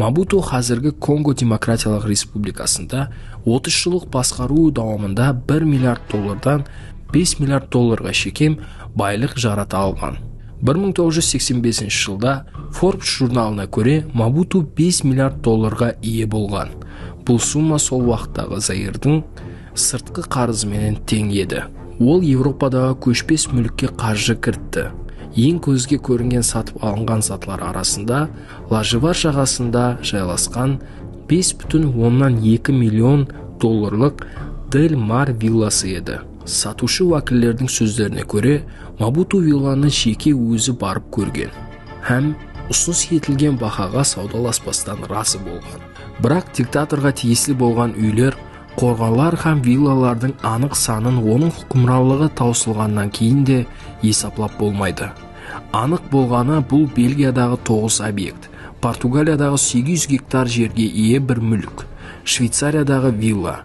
Мабуту қазіргі Конго Демократиялық Республикасында 30 жылдық басқару давамында 1 миллиард доллардан 5 миллиард долларға шекем байлық жарата алған. 1985 жылда Forbes журналына көре Мабуту 5 миллиард долларға ие болған. Бұл сумма сол уақыттағы Заирдың сыртқы қарызыменен тең еді. Ол Европадағы көшпес мүлікке қаржы кіртті. Ең көзге көрінген сатып алынған затлар арасында Лажывар жағасында жайласқан 5,2 миллион долларлық Дель Мар вилласы еді. Сатушы уәкілдердің сөздеріне көре, Мабуту вилланы жеке өзі барып көрген. Һәм ұсыныс етілген бағаға саудаласпастан разы болған. Бірақ диктаторға тиесілі болған үйлер, қорғаулар һәм виллалардың анық санын оның хукімранлығы таусылғаннан кейін де есаплап болмайды. Анық болғаны бұл Бельгиядағы 9 объект, Португалиядағы 800 гектар жерге ие бір мүлік, Швейцариядағы вилла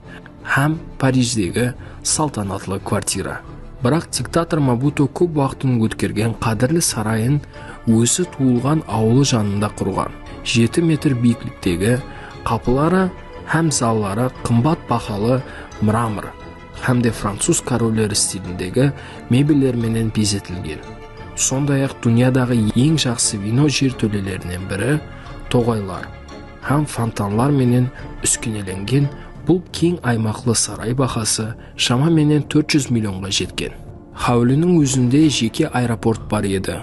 һәм Париждегі салтанатлы квартира. Бірақ диктатор Мабуту көп уақытын өткерген қадірлі сарайын өзі туылған ауылы жанында құрған. 7 метр биіктіктегі қапылары һәм заллары қымбат бағалы мрамор һәм де француз корольдері стиліндегі мебельдермен безетілген. Сондай-ақ дүниядағы ең жақсы вино жертөлелерінен бірі тоғайлар һәм фонтанлар менен үскенеленген бұл кең аймақлы сарай бағасы шамамен 400 миллионға жеткен. Хауленің өзінде жеке аэропорт бар еді.